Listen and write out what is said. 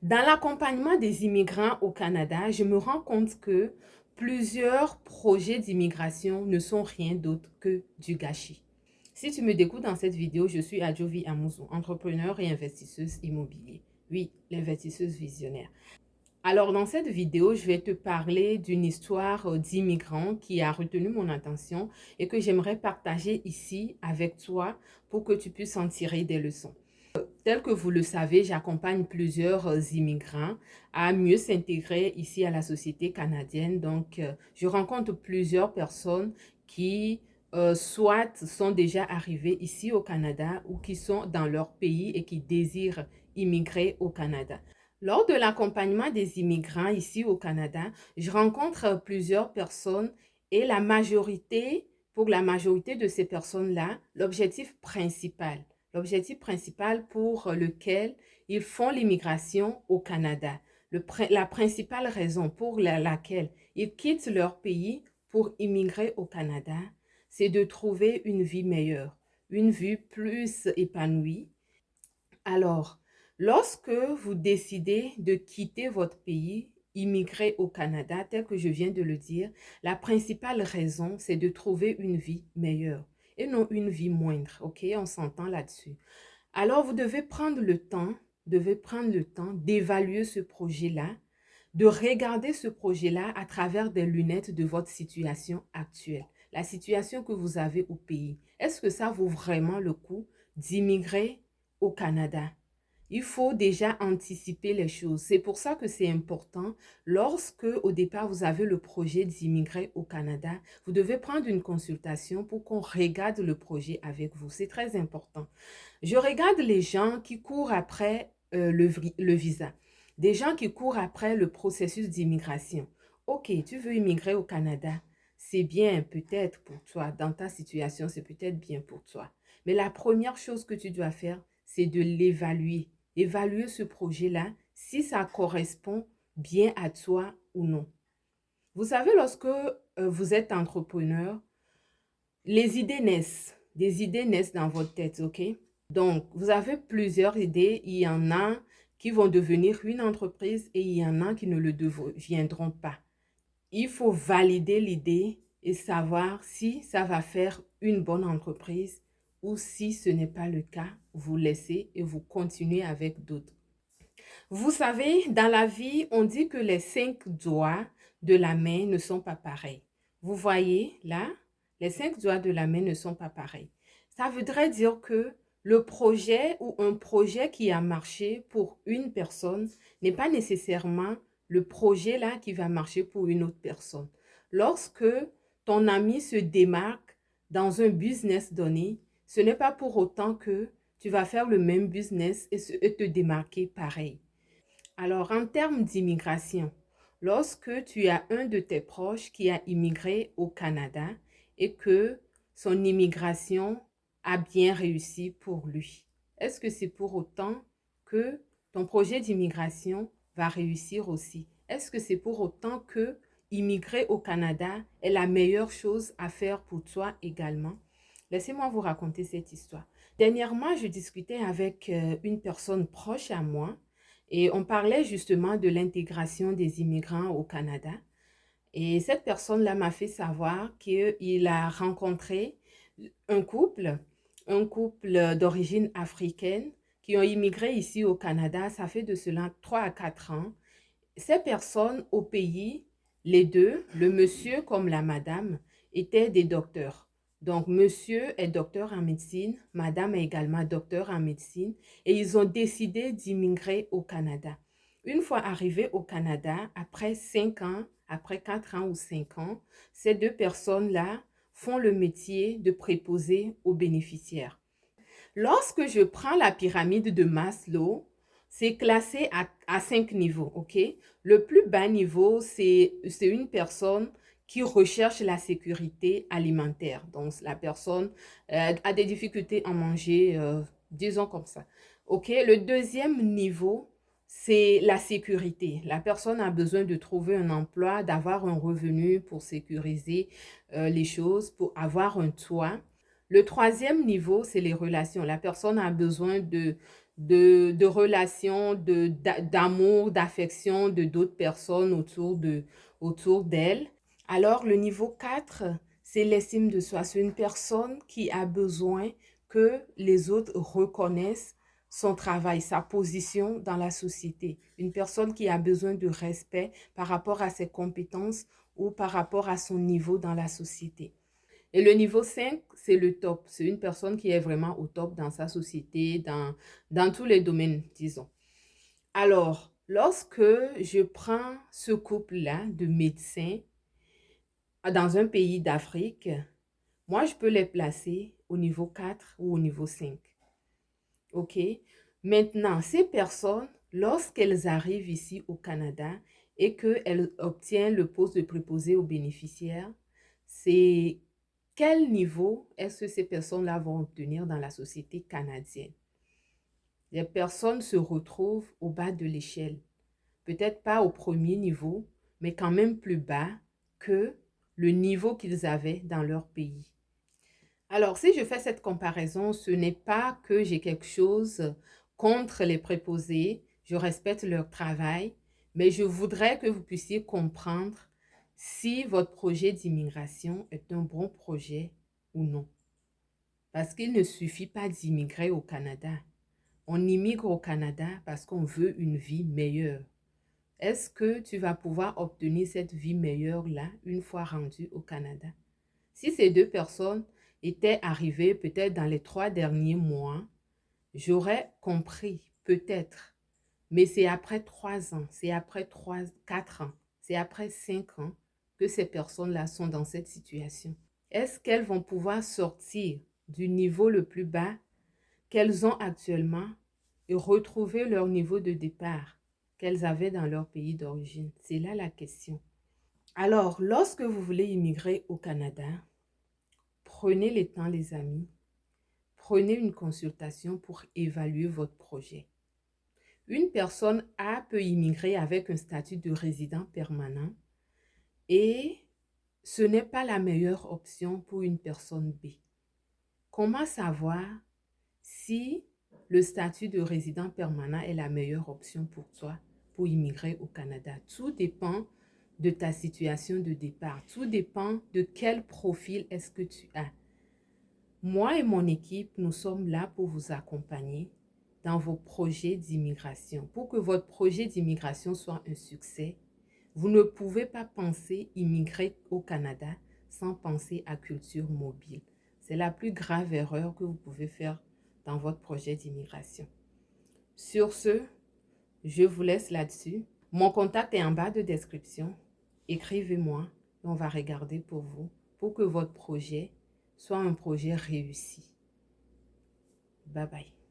Dans l'accompagnement des immigrants au Canada, je me rends compte que plusieurs projets d'immigration ne sont rien d'autre que du gâchis. Si tu me découvres dans cette vidéo, je suis Adjovi Amouzou, entrepreneur et investisseuse immobilier. Oui, l'investisseuse visionnaire. Alors, dans cette vidéo, je vais te parler d'une histoire d'immigrant qui a retenu mon attention et que j'aimerais partager ici avec toi pour que tu puisses en tirer des leçons. Tel que vous le savez, j'accompagne plusieurs immigrants à mieux s'intégrer ici à la société canadienne. Donc, je rencontre plusieurs personnes qui soit sont déjà arrivées ici au Canada ou qui sont dans leur pays et qui désirent immigrer au Canada. Lors de l'accompagnement des immigrants ici au Canada, je rencontre plusieurs personnes et pour la majorité de ces personnes-là, l'objectif principal pour lequel ils font l'immigration au Canada. La principale raison pour laquelle ils quittent leur pays pour immigrer au Canada, c'est de trouver une vie meilleure, une vie plus épanouie. Alors, lorsque vous décidez de quitter votre pays, immigrer au Canada, tel que je viens de le dire, la principale raison, c'est de trouver une vie meilleure et non une vie moindre. OK, on s'entend là-dessus. Alors, vous devez prendre le temps d'évaluer ce projet-là, de regarder ce projet-là à travers des lunettes de votre situation actuelle, la situation que vous avez au pays. Est-ce que ça vaut vraiment le coup d'immigrer au Canada? Il faut déjà anticiper les choses. C'est pour ça que c'est important. Lorsque, au départ, vous avez le projet d'immigrer au Canada, vous devez prendre une consultation pour qu'on regarde le projet avec vous. C'est très important. Je regarde les gens qui courent après le visa, des gens qui courent après le processus d'immigration. Ok, tu veux immigrer au Canada, c'est bien peut-être pour toi, dans ta situation, c'est peut-être bien pour toi. Mais la première chose que tu dois faire, c'est de l'évaluer. Évaluer ce projet-là, si ça correspond bien à toi ou non. Vous savez, lorsque vous êtes entrepreneur, les idées naissent. Des idées naissent dans votre tête, ok? Donc, vous avez plusieurs idées. Il y en a qui vont devenir une entreprise et il y en a qui ne le deviendront pas. Il faut valider l'idée et savoir si ça va faire une bonne entreprise ou si ce n'est pas le cas, vous laissez et vous continuez avec d'autres. Vous savez, dans la vie, on dit que les 5 doigts de la main ne sont pas pareils. Vous voyez là, les 5 doigts de la main ne sont pas pareils. Ça voudrait dire que le projet ou un projet qui a marché pour une personne n'est pas nécessairement le projet là qui va marcher pour une autre personne. Lorsque ton ami se démarque dans un business donné, ce n'est pas pour autant que tu vas faire le même business et te démarquer pareil. Alors, en termes d'immigration, lorsque tu as un de tes proches qui a immigré au Canada et que son immigration a bien réussi pour lui, est-ce que c'est pour autant que ton projet d'immigration va réussir aussi? Est-ce que c'est pour autant que immigrer au Canada est la meilleure chose à faire pour toi également? Laissez-moi vous raconter cette histoire. Dernièrement, je discutais avec une personne proche à moi et on parlait justement de l'intégration des immigrants au Canada. Et cette personne-là m'a fait savoir qu'il a rencontré un couple, un couple d'origine africaine qui ont immigré ici au Canada. Ça fait de cela 3 à 4 ans. Ces personnes au pays, les deux, le monsieur comme la madame, étaient des docteurs. Donc, monsieur est docteur en médecine, madame est également docteur en médecine et ils ont décidé d'immigrer au Canada. Une fois arrivés au Canada, après 5 ans, après 4 ans ou 5 ans, ces deux personnes-là font le métier de préposé aux bénéficiaires. Lorsque je prends la pyramide de Maslow, c'est classé à 5 niveaux, ok? Le plus bas niveau, c'est une personne qui recherche la sécurité alimentaire. Donc, la personne a des difficultés à manger, disons comme ça. Ok? Le deuxième niveau, c'est la sécurité. La personne a besoin de trouver un emploi, d'avoir un revenu pour sécuriser les choses, pour avoir un toit. Le troisième niveau, c'est les relations. La personne a besoin de relations, d'amour, d'affection de d'autres personnes autour d'elle. Alors, le niveau 4, c'est l'estime de soi. C'est une personne qui a besoin que les autres reconnaissent son travail, sa position dans la société. Une personne qui a besoin de respect par rapport à ses compétences ou par rapport à son niveau dans la société. Et le niveau 5, c'est le top. C'est une personne qui est vraiment au top dans sa société, dans tous les domaines, disons. Alors, lorsque je prends ce couple-là de médecins dans un pays d'Afrique, moi, je peux les placer au niveau 4 ou au niveau 5. OK? Maintenant, ces personnes, lorsqu'elles arrivent ici au Canada et qu'elles obtiennent le poste de préposé aux bénéficiaires, c'est quel niveau est-ce que ces personnes-là vont obtenir dans la société canadienne? Les personnes se retrouvent au bas de l'échelle. Peut-être pas au premier niveau, mais quand même plus bas que le niveau qu'ils avaient dans leur pays. Alors, si je fais cette comparaison, ce n'est pas que j'ai quelque chose contre les préposés, je respecte leur travail, mais je voudrais que vous puissiez comprendre si votre projet d'immigration est un bon projet ou non. Parce qu'il ne suffit pas d'immigrer au Canada. On immigre au Canada parce qu'on veut une vie meilleure. Est-ce que tu vas pouvoir obtenir cette vie meilleure-là une fois rendu au Canada? Si ces deux personnes étaient arrivées peut-être dans les 3 derniers mois, j'aurais compris, peut-être. Mais c'est après 3 ans, c'est après 4 ans, c'est après 5 ans que ces personnes-là sont dans cette situation. Est-ce qu'elles vont pouvoir sortir du niveau le plus bas qu'elles ont actuellement et retrouver leur niveau de départ qu'elles avaient dans leur pays d'origine? C'est là la question. Alors, lorsque vous voulez immigrer au Canada, prenez le temps, les amis. Prenez une consultation pour évaluer votre projet. Une personne A peut immigrer avec un statut de résident permanent et ce n'est pas la meilleure option pour une personne B. Comment savoir si le statut de résident permanent est la meilleure option pour toi pour immigrer au Canada? Tout dépend de ta situation de départ. Tout dépend de quel profil est-ce que tu as. Moi et mon équipe, nous sommes là pour vous accompagner dans vos projets d'immigration. Pour que votre projet d'immigration soit un succès, vous ne pouvez pas penser immigrer au Canada sans penser à culture mobile. C'est la plus grave erreur que vous pouvez faire dans votre projet d'immigration. Sur ce, je vous laisse là-dessus. Mon contact est en bas de description. Écrivez-moi et on va regarder pour vous pour que votre projet soit un projet réussi. Bye bye.